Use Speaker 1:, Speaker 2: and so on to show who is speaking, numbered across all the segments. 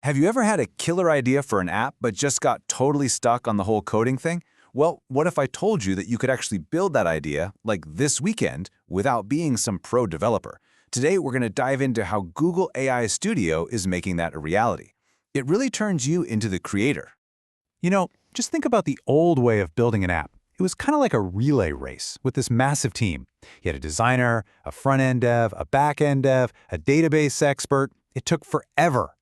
Speaker 1: Have you ever had a killer idea for an app but just got totally stuck on the whole coding thing? Well, what if I told you that you could actually build that idea, like this weekend, without being some pro developer? Today, we're going to dive into how Google AI Studio is making that a reality. It really turns you into the creator.
Speaker 2: Just think about the old way of building an app. It was kind of like a relay race with this massive team. You had a designer, a front-end dev, a back-end dev, a database expert. It took forever.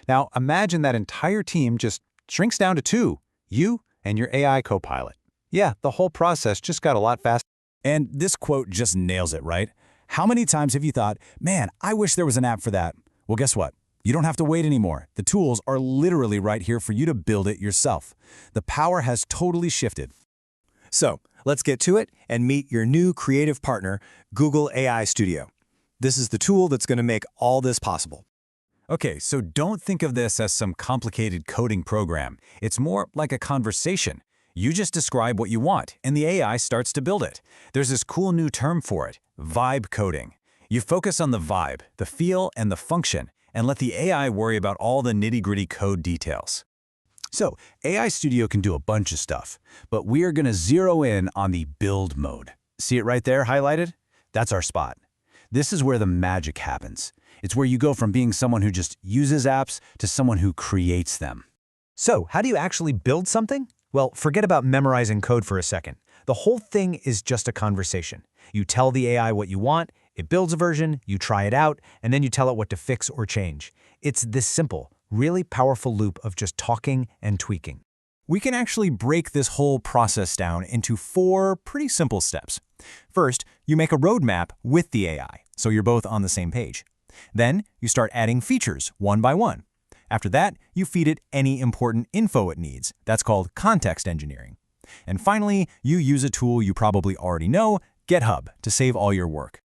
Speaker 2: Now, imagine that entire team just shrinks down to two, you and your AI copilot. Yeah, the whole process just got a lot faster.
Speaker 3: And this quote just nails it, right? How many times have you thought, man, I wish there was an app for that? Well, guess what? You don't have to wait anymore. The tools are literally right here for you to build it yourself. The power has totally shifted. So, let's get to it and meet your new creative partner, Google AI Studio. This is the tool that's going to make all this possible. Okay, so don't think of this as some complicated coding program. It's more like a conversation. You just describe what you want, and the AI starts to build it. There's this cool new term for it, vibe coding. You focus on the vibe, the feel, and the function, and let the AI worry about all the nitty-gritty code details. So, AI Studio can do a bunch of stuff, but we are going to zero in on the build mode. See it right there highlighted? That's our spot. This is where the magic happens. It's where you go from being someone who just uses apps to someone who creates them.
Speaker 4: So, how do you actually build something? Well, forget about memorizing code for a second. The whole thing is just a conversation. You tell the AI what you want, it builds a version, you try it out, and then you tell it what to fix or change. It's this simple, really powerful loop of just talking and tweaking.
Speaker 3: We can actually break this whole process down into 4 pretty simple steps. First, you make a roadmap with the AI, so you're both on the same page. Then, you start adding features one by one. After that, you feed it any important info it needs. That's called context engineering. And finally, you use a tool you probably already know, GitHub, to save all your work.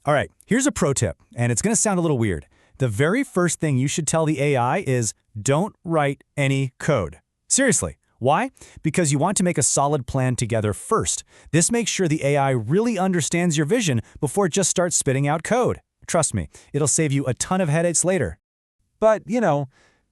Speaker 3: All right, here's a pro tip, and it's going to sound a little weird. The very first thing you should tell the AI is, don't write any code. Seriously. Why? Because you want to make a solid plan together first. This makes sure the AI really understands your vision before it just starts spitting out code. Trust me, it'll save you a ton of headaches later.
Speaker 1: But,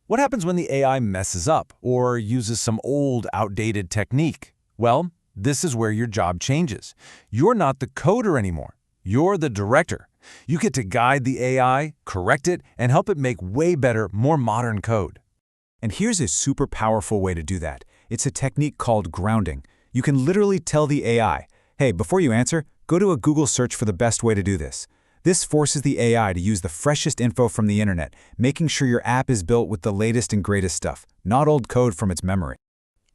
Speaker 1: what happens when the AI messes up or uses some old, outdated technique? Well, this is where your job changes. You're not the coder anymore. You're the director. You get to guide the AI, correct it, and help it make way better, more modern code.
Speaker 2: And here's a super powerful way to do that. It's a technique called grounding. You can literally tell the AI, hey, before you answer, go to a Google search for the best way to do this. This forces the AI to use the freshest info from the internet, making sure your app is built with the latest and greatest stuff, not old code from its memory.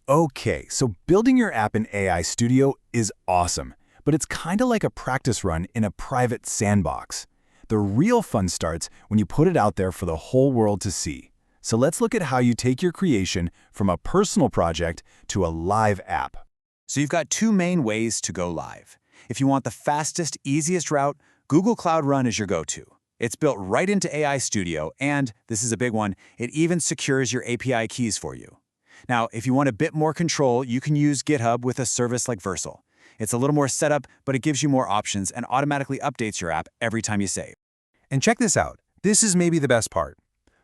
Speaker 1: Okay, so building your app in AI Studio is awesome, but it's kind of like a practice run in a private sandbox. The real fun starts when you put it out there for the whole world to see. So let's look at how you take your creation from a personal project to a live app.
Speaker 3: So you've got 2 main ways to go live. If you want the fastest, easiest route, Google Cloud Run is your go-to. It's built right into AI Studio, and, this is a big one, it even secures your API keys for you. Now, if you want a bit more control, you can use GitHub with a service like Vercel. It's a little more setup, but it gives you more options and automatically updates your app every time you save.
Speaker 2: And check this out. This is maybe the best part.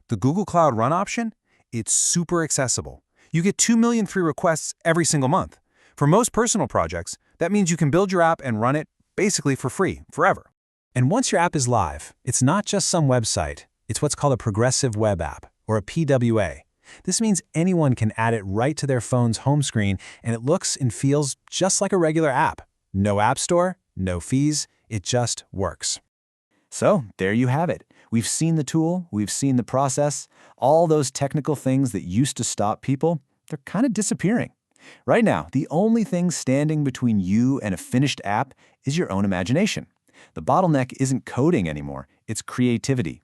Speaker 2: The Google Cloud Run option, it's super accessible. You get 2 million free requests every single month. For most personal projects, that means you can build your app and run it basically for free, forever. And once your app is live, it's not just some website. It's what's called a progressive web app, or a PWA. This means anyone can add it right to their phone's home screen, and it looks and feels just like a regular app. No app store, no fees, it just works.
Speaker 3: So, there you have it. We've seen the tool, we've seen the process. All those technical things that used to stop people, they're kind of disappearing. Right now, the only thing standing between you and a finished app is your own imagination. The bottleneck isn't coding anymore, it's creativity.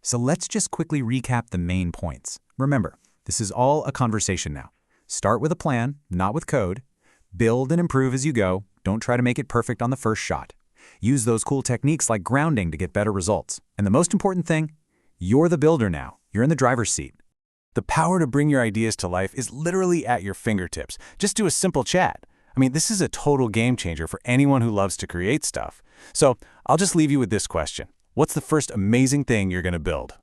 Speaker 2: So let's just quickly recap the main points. Remember, this is all a conversation now. Start with a plan, not with code. Build and improve as you go. Don't try to make it perfect on the first shot. Use those cool techniques like grounding to get better results. And the most important thing, you're the builder now. You're in the driver's seat.
Speaker 1: The power to bring your ideas to life is literally at your fingertips. Just do a simple chat. This is a total game changer for anyone who loves to create stuff. So I'll just leave you with this question. What's the first amazing thing you're going to build?